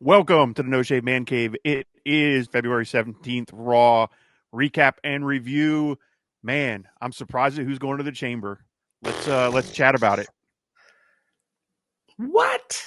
Welcome to the No Shave Man Cave. It is February 17th, Raw recap and review. Man, I'm surprised at who's going to the chamber. Let's chat about it. What?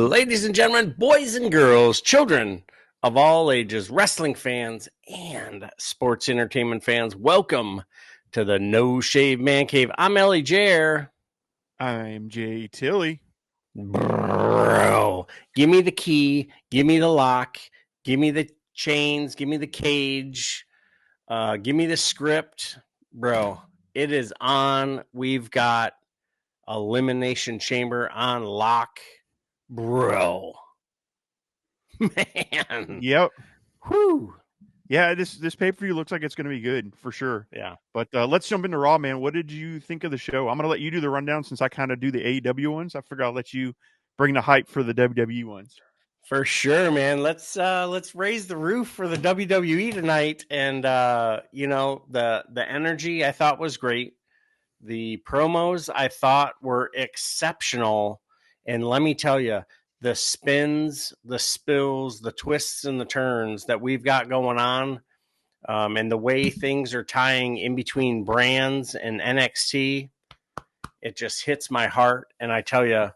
Ladies and gentlemen, boys and girls, children of all ages, wrestling fans and sports entertainment fans, welcome to the No Shave Man Cave. I'm Ellie Jair. I'm Jay Tilly. Bro, give me the key, give me the lock, give me the chains, give me the cage, give me the script. Bro, it is on. We've got Elimination Chamber on lock. Bro. Man. Yep. Whew. Yeah, this pay-per-view looks like it's going to be good for sure. Yeah. But let's jump into Raw, man. What did you think of the show? I'm going to let you do the rundown since I kind of do the AEW ones. I figure I'll let you bring the hype for the WWE ones. For sure, man. Let's raise the roof for the WWE tonight. And the energy I thought was great. The promos I thought were exceptional. And let me tell you, the spins, the spills, the twists and the turns that we've got going on, and the way things are tying in between brands and NXT, it just hits my heart. And I tell you,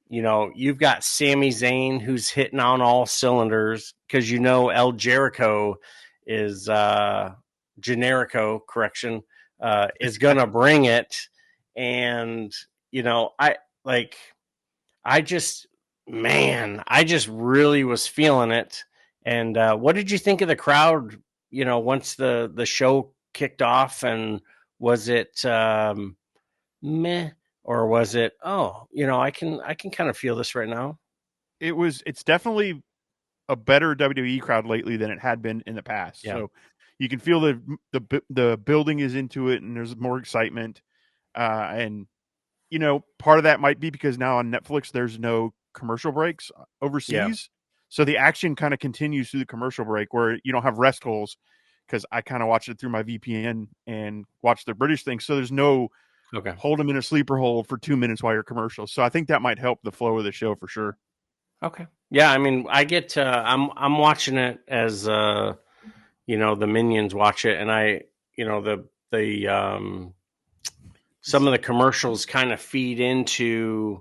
you've got Sami Zayn who's hitting on all cylinders because El Jericho is Generico, correction, is gonna bring it. And I just really was feeling it. And what did you think of the crowd, once the show kicked off? And was it meh, or was it, I can kind of feel this right now? It's definitely a better WWE crowd lately than it had been in the past. Yeah. So you can feel the building is into it and there's more excitement. And part of that might be because now on Netflix, there's no commercial breaks overseas. Yeah. So the action kind of continues through the commercial break where you don't have rest holes, because I kind of watch it through my VPN and watch the British thing. So there's no hold them in a sleeper hole for 2 minutes while you're commercial. So I think that might help the flow of the show for sure. Okay. Yeah. I mean, I get, I'm watching it as, the minions watch it. And some of the commercials kind of feed into,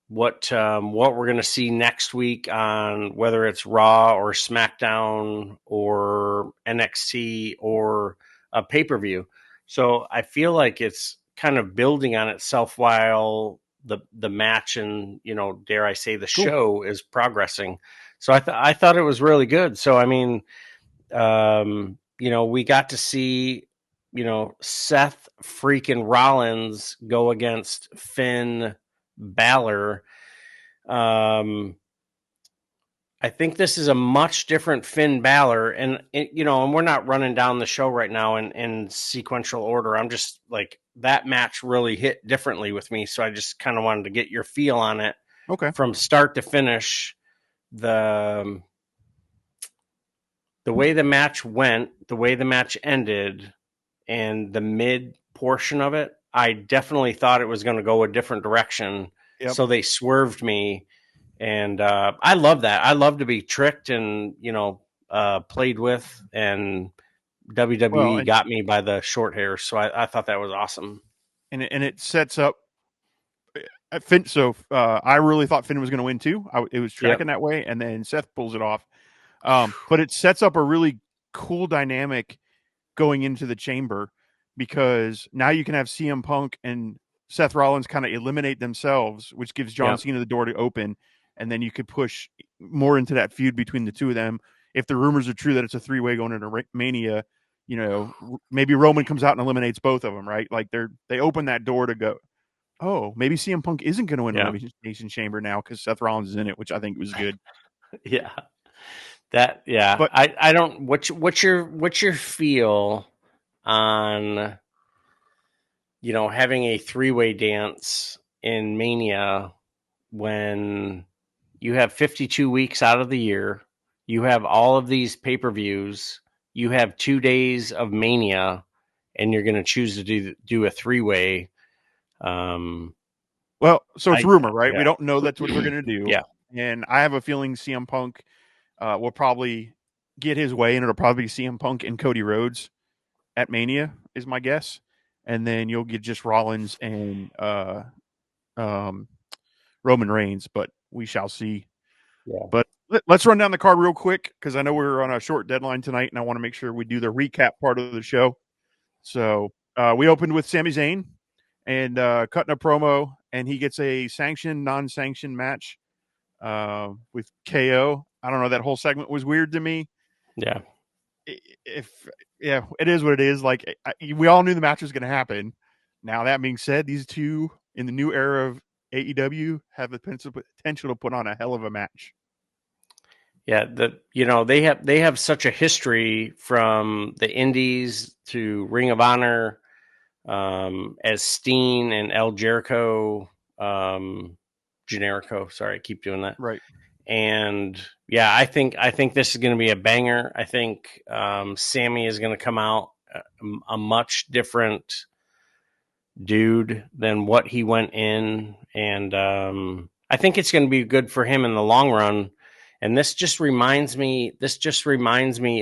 what we're going to see next week on whether it's Raw or SmackDown or NXT or a pay-per-view. So I feel like it's kind of building on itself while the match and, dare I say, the show is progressing. So I thought it was really good. So, I mean, we got to see, Seth freaking Rollins go against Finn Balor. I think this is a much different Finn Balor, and and we're not running down the show right now in sequential order. I'm just like, that match really hit differently with me, so I just kind of wanted to get your feel on it. Okay. From start to finish, the way the match went, the way the match ended, and the mid portion of it, I definitely thought it was going to go a different direction. Yep. So they swerved me. And I love that. I love to be tricked and, played with. And WWE got me by the short hair. So I thought that was awesome. And it sets up Finn. So I really thought Finn was going to win too. It was tracking that way. And then Seth pulls it off. But it sets up a really cool dynamic going into the chamber, because now you can have CM Punk and Seth Rollins kind of eliminate themselves, which gives John Cena the door to open. And then you could push more into that feud between the two of them. If the rumors are true that it's a three-way going into Mania, maybe Roman comes out and eliminates both of them, right? Like they open that door to go, oh, maybe CM Punk isn't going to win Elimination Chamber now because Seth Rollins is in it, which I think was good. Yeah. But I don't. What's your feel on having a three-way dance in Mania when you have 52 weeks out of the year, you have all of these pay-per-views, you have 2 days of Mania, and you're going to choose to do a three-way. Well, so it's rumor, right? Yeah. We don't know that's what they're going to do. Yeah. And I have a feeling CM Punk will probably get his way, and it'll probably be CM Punk and Cody Rhodes at Mania, is my guess. And then you'll get just Rollins and Roman Reigns, but we shall see. Yeah. But let's run down the card real quick because I know we're on a short deadline tonight, and I want to make sure we do the recap part of the show. So we opened with Sami Zayn and cutting a promo, and he gets a sanctioned, non-sanctioned match with KO. I don't know. That whole segment was weird to me. Yeah. It is what it is. Like we all knew the match was going to happen. Now that being said, these two in the new era of AEW have the potential to put on a hell of a match. Yeah, they have such a history from the Indies to Ring of Honor, as Steen and El Jericho, Generico. Sorry, I keep doing that. Right. And yeah, I think this is going to be a banger. I think Sammy is going to come out a much different dude than what he went in, and I think it's going to be good for him in the long run. And this just reminds me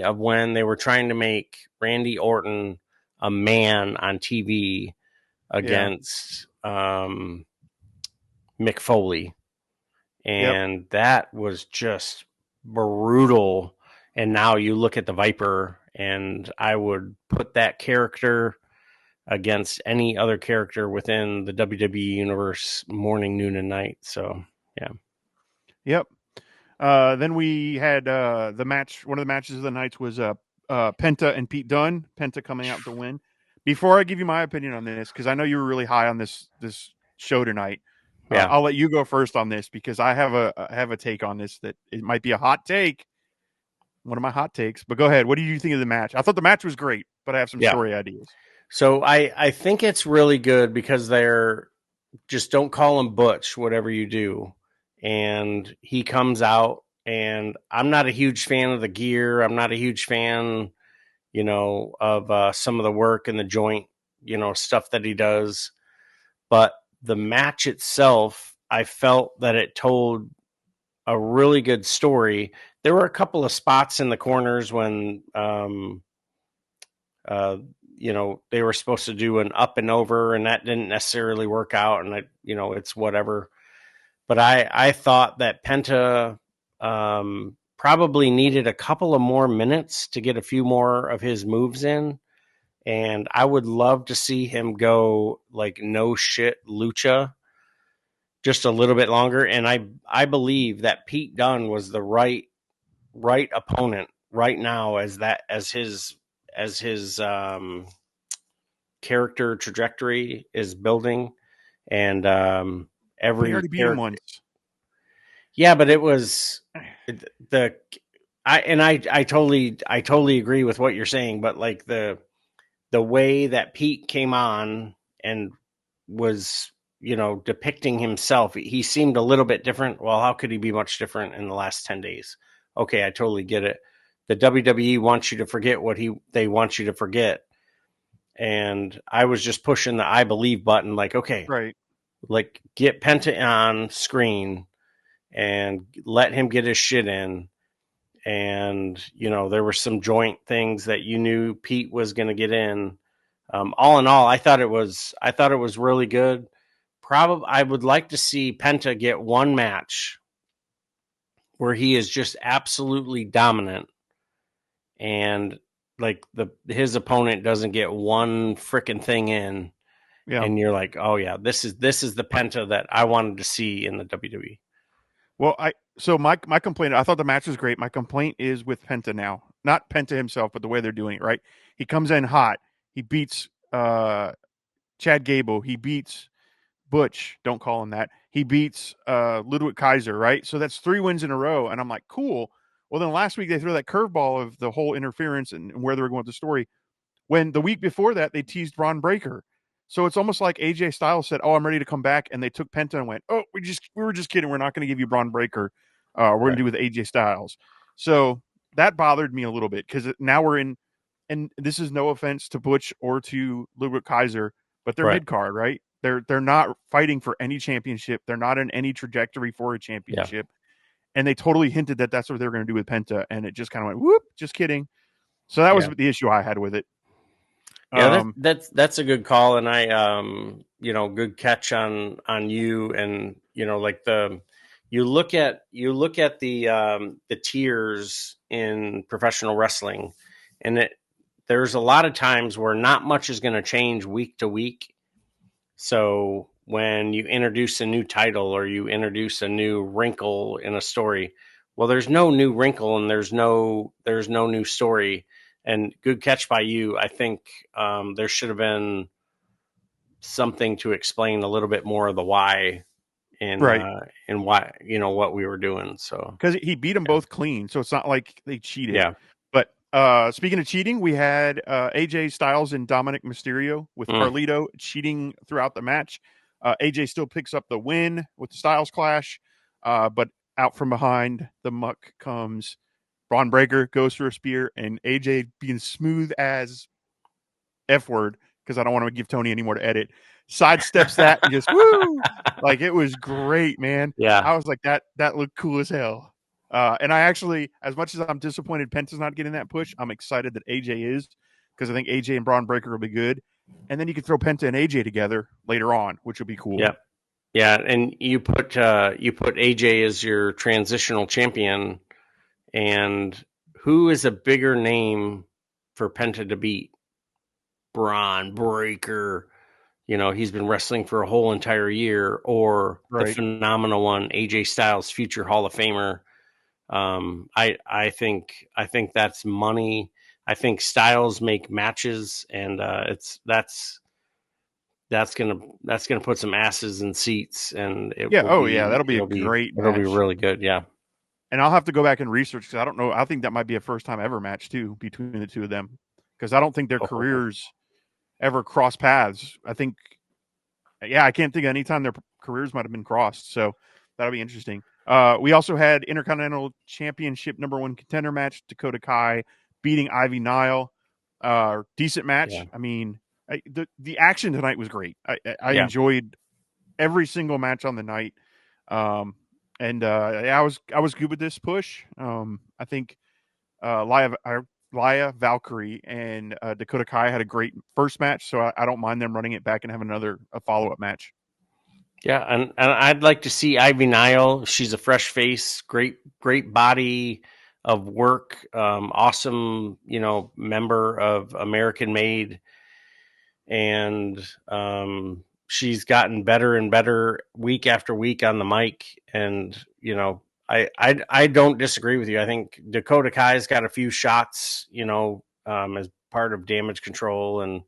of when they were trying to make Randy Orton a man on TV against Mick Foley. And that was just brutal. And now you look at the Viper, and I would put that character against any other character within the WWE universe, morning, noon, and night. So, yeah. Yep. Then we had the match. One of the matches of the nights was Penta and Pete Dunne. Penta coming out to win. Before I give you my opinion on this, because I know you were really high on this show tonight, I'll let you go first on this because I have a take on this that it might be a hot take. One of my hot takes, but go ahead. What do you think of the match? I thought the match was great, but I have some story ideas. So I think it's really good because they're just don't call him Butch, whatever you do. And he comes out, and I'm not a huge fan of the gear. I'm not a huge fan, of some of the work and the joint, stuff that he does. But the match itself, I felt that it told a really good story. There were a couple of spots in the corners when, they were supposed to do an up and over, and that didn't necessarily work out. And it's whatever. But I thought that Penta probably needed a couple of more minutes to get a few more of his moves in. And I would love to see him go like no shit lucha just a little bit longer. And I believe that Pete Dunne was the right opponent right now as his character trajectory is building. And every already beat him once. Yeah, but it was I totally agree with what you're saying, but like the way that Pete came on and was, depicting himself, he seemed a little bit different. Well, how could he be much different in the last 10 days? Okay, I totally get it. The WWE wants you to forget what they want you to forget. And I was just pushing the I believe button, like, okay, right, like get Penta on screen and let him get his shit in. And, there were some joint things that you knew Pete was going to get in. All in all, I thought it was really good. Probably, I would like to see Penta get one match where he is just absolutely dominant, and like his opponent doesn't get one freaking thing in, and you're like, oh yeah, this is the Penta that I wanted to see in the WWE. Well, my complaint, I thought the match was great. My complaint is with Penta now. Not Penta himself, but the way they're doing it, right? He comes in hot. He beats Chad Gable. He beats Butch. Don't call him that. He beats Ludwig Kaiser, right? So that's 3 wins in a row. And I'm like, cool. Well, then last week they threw that curveball of the whole interference and where they were going with the story. When the week before that, they teased Braun Breaker. So it's almost like AJ Styles said, "Oh, I'm ready to come back," and they took Penta and went, "Oh, we were just kidding. We're not going to give you Braun Breaker. We're going to do with AJ Styles." So that bothered me a little bit because now we're in, and this is no offense to Butch or to Ludwig Kaiser, but they're Right. mid card, right? They're not fighting for any championship. They're not in any trajectory for a Yeah. championship, and they totally hinted that that's what they were going to do with Penta, and it just kind of went, "Whoop, just kidding." So that was Yeah. the issue I had with it. Yeah, that's a good call, and good catch on you, and like you look at the tiers in professional wrestling, and there's a lot of times where not much is going to change week to week. So when you introduce a new title or you introduce a new wrinkle in a story, well, there's no new wrinkle and there's no new story. And good catch by you. I think there should have been something to explain a little bit more of the why right. and why what we were doing. So Because he beat them both clean, so it's not like they cheated. yeah, But speaking of cheating, we had AJ Styles and Dominik Mysterio with Carlito cheating throughout the match. AJ still picks up the win with the Styles clash, but out from behind the muck comes Braun Breaker, goes for a spear, and AJ being smooth as F word, because I don't want to give Tony any more to edit, sidesteps that and just woo! Like, it was great, man. yeah, I was like, that looked cool as hell. And I actually, as much as I'm disappointed Penta's not getting that push, I'm excited that AJ is, because I think AJ and Braun Breaker will be good. And then you could throw Penta and AJ together later on, which would be cool. yeah, yeah. And you put AJ as your transitional champion. And who is a bigger name for Penta to beat? Braun Breaker. He's been wrestling for a whole entire year, or the Right. phenomenal one, AJ Styles, future Hall of Famer. I think that's money. I think Styles make matches, and that's gonna put some asses in seats, and Yeah. Oh, yeah. That'll be a great it'll be match. really good. Yeah. And I'll have to go back and research, because I don't know. I think that might be a first time ever match, too, between the two of them, because I don't think their Oh, careers ever cross paths. I think, yeah, I can't think of any time their careers might have been crossed. So that'll be interesting. We also had Intercontinental Championship #1 contender match, Dakota Kai beating Ivy Nile. Decent match. yeah, I mean, the action tonight was great. I yeah, enjoyed every single match on the night. And I was good with this push. I think Laya Valkyrie and Dakota Kai had a great first match, so I don't mind them running it back and having a follow up match. yeah. And I'd like to see Ivy Nile. She's a fresh face, great body of work, awesome, member of American Made, and she's gotten better and better week after week on the mic. And I don't disagree with you. I think Dakota Kai's got a few shots, as part of Damage Control and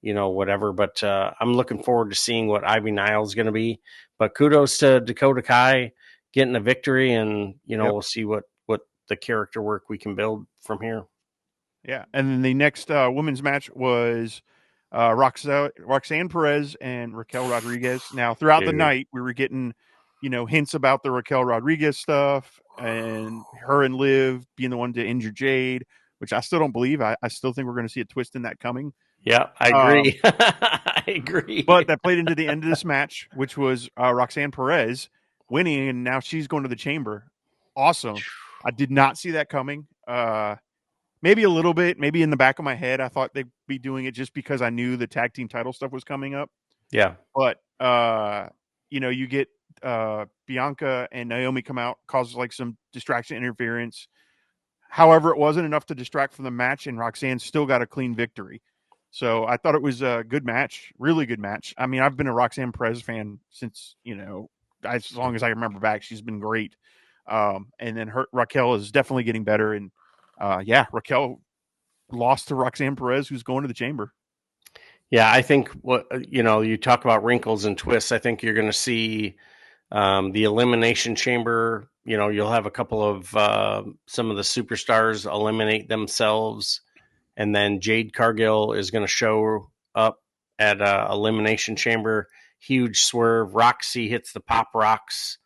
whatever. But I'm looking forward to seeing what Ivy Nile's going to be. But kudos to Dakota Kai getting a victory, and Yep. we'll see what the character work we can build from here. Yeah. And then the next women's match was Roxanne Perez and Raquel Rodriguez. Now, throughout the Dude. night, we were getting, hints about the Raquel Rodriguez stuff and her and Liv being the one to injure Jade, which I still don't believe. I still think we're going to see a twist in that coming. Yeah, I agree. I agree. But that played into the end of this match, which was Roxanne Perez winning, and now she's going to the chamber. Awesome. I did not see that coming. Maybe a little bit, maybe in the back of my head, I thought they'd be doing it just because I knew the tag team title stuff was coming up. Yeah. But, you get Bianca and Naomi come out, causes like some distraction interference. However, it wasn't enough to distract from the match, and Roxanne still got a clean victory. So I thought it was a good match, really good match. I mean, I've been a Roxanne Perez fan since, as long as I remember back. She's been great. And then Raquel is definitely getting better. And Raquel lost to Roxanne Perez, who's going to the chamber. Yeah, I think you talk about wrinkles and twists. I think you're going to see the Elimination Chamber. You'll have a couple of some of the superstars eliminate themselves, and then Jade Cargill is going to show up at Elimination Chamber. Huge swerve. Roxy hits the pop rocks.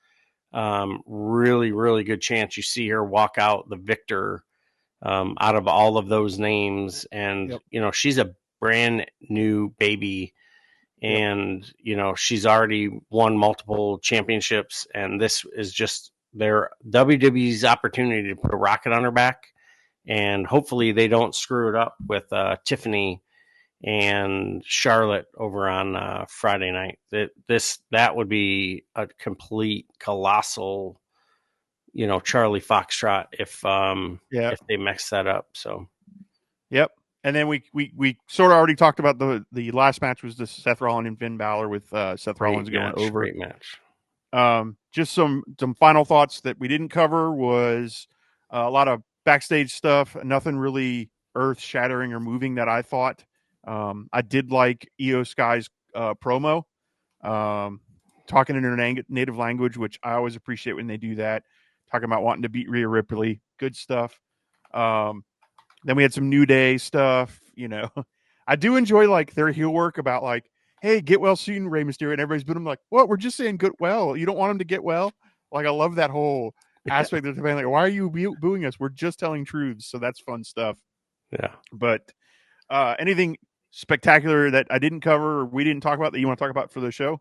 Really, really good chance you see her walk out the victor out of all of those names. And, she's a brand new baby. And, she's already won multiple championships. And this is just their WWE's opportunity to put a rocket on her back. And hopefully they don't screw it up with Tiffany and Charlotte over on Friday night. That would be a complete colossal, Charlie Foxtrot if they mix that up. So, yep. And then we sort of already talked about the last match was the Seth Rollins and Finn Balor with Seth Rollins going over. Great match. Just some final thoughts that we didn't cover was a lot of backstage stuff. Nothing really earth shattering or moving that I thought. I did like Io Sky's promo, talking in her native language, which I always appreciate when they do that. Talking about wanting to beat Rhea Ripley, good stuff. Then we had some New Day stuff. I do enjoy like their heel work about like, hey, get well soon, Rey Mysterio, and everybody's been like, what? We're just saying get well. You don't want him to get well. Like I love that whole aspect of the fan. Like, why are you booing us? We're just telling truths, so that's fun stuff. Yeah, but anything spectacular that I didn't cover or we didn't talk about that you want to talk about for the show?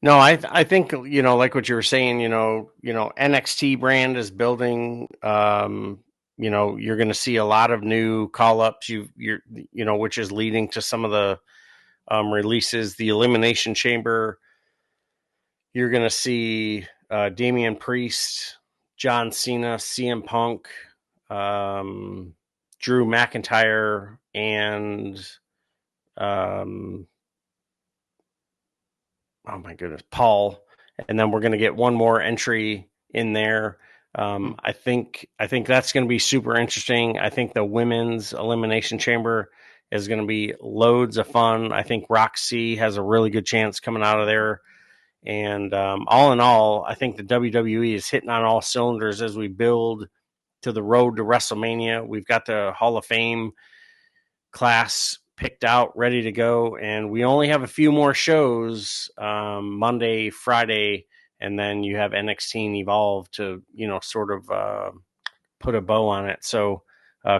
No, I think like what you were saying. NXT brand is building. You're going to see a lot of new call ups. Which is leading to some of the releases. The Elimination Chamber. You're going to see Damian Priest, John Cena, CM Punk, Drew McIntyre, and oh my goodness, Paul. And then we're going to get one more entry in there. I think that's going to be super interesting. I think the women's Elimination Chamber is going to be loads of fun. I think Roxy has a really good chance coming out of there. And all in all, I think the WWE is hitting on all cylinders as we build to the road to WrestleMania. We've got the Hall of Fame class picked out, ready to go. And we only have a few more shows, Monday, Friday, and then you have NXT and Evolve to, sort of put a bow on it. So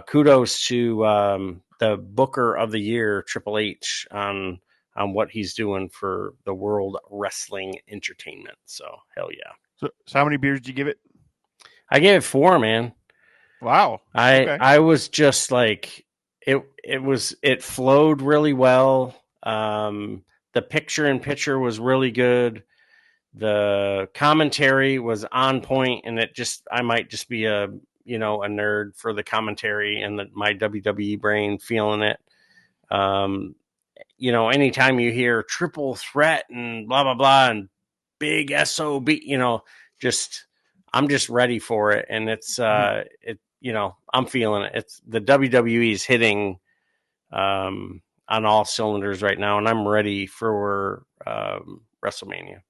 kudos to the Booker of the Year, Triple H, on what he's doing for the World Wrestling Entertainment. So hell yeah. So how many beers did you give it? I gave it 4, man. Wow. I was just like, it flowed really well. The picture was really good. The commentary was on point, and I might just be a nerd for the commentary and my WWE brain feeling it. Anytime you hear triple threat and blah, blah, blah, and big SOB, I'm just ready for it. And it's, I'm feeling it. It's the WWE is hitting, on all cylinders right now. And I'm ready for, WrestleMania.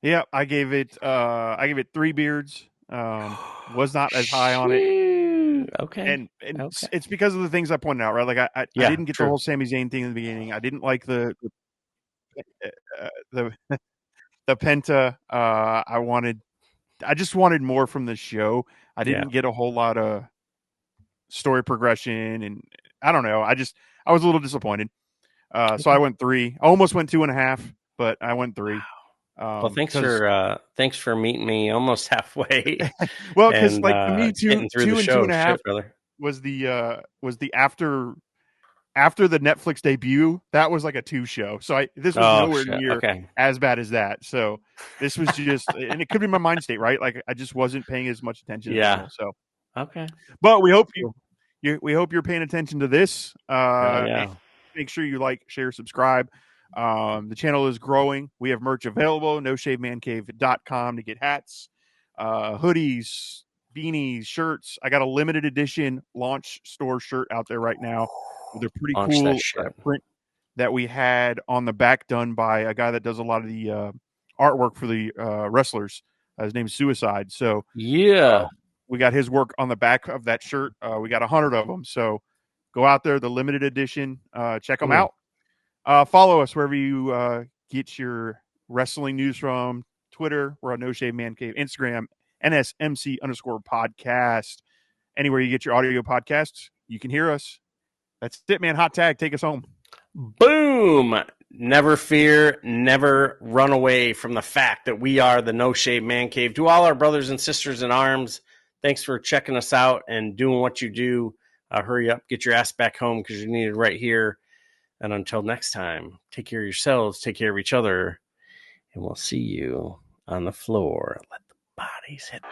Yeah. I gave it 3 beards. Was not as high on it. Okay. And okay. It's because of the things I pointed out, right? Like I didn't get the whole Sami Zayn thing in the beginning. I didn't like the Penta. I just wanted more from the show. I didn't get a whole lot of story progression, and I don't know. I was a little disappointed. So I went 3. I almost went 2.5, but I went 3. Well, thanks for meeting me almost halfway. Well, because like to me, 2 and 2.5 brother. was the after the Netflix debut. That was like a 2 show. So this was nowhere near as bad as that. So this was just, and it could be my mind state, right? Like I just wasn't paying as much attention. Yeah. So okay. But we hope you're paying attention to this. Yeah. Make sure you like, share, subscribe. The channel is growing. We have merch available. NoShaveManCave.com to get hats, hoodies, beanies, shirts. I got a limited edition launch store shirt out there right now with a pretty cool print that we had on the back done by a guy that does a lot of the artwork for the wrestlers. His name's Suicide. So we got his work on the back of that shirt. We got 100 of them. So go out there, the limited edition, check them out. Follow us wherever you get your wrestling news from. Twitter, we're on No Shave Man Cave. Instagram, NSMC_podcast. Anywhere you get your audio podcasts, you can hear us. That's it, man. Hot tag. Take us home. Boom. Never fear, never run away from the fact that we are the No Shave Man Cave. To all our brothers and sisters in arms, thanks for checking us out and doing what you do. Hurry up, get your ass back home because you're needed right here. And until next time, take care of yourselves, take care of each other, and we'll see you on the floor. Let the bodies hit.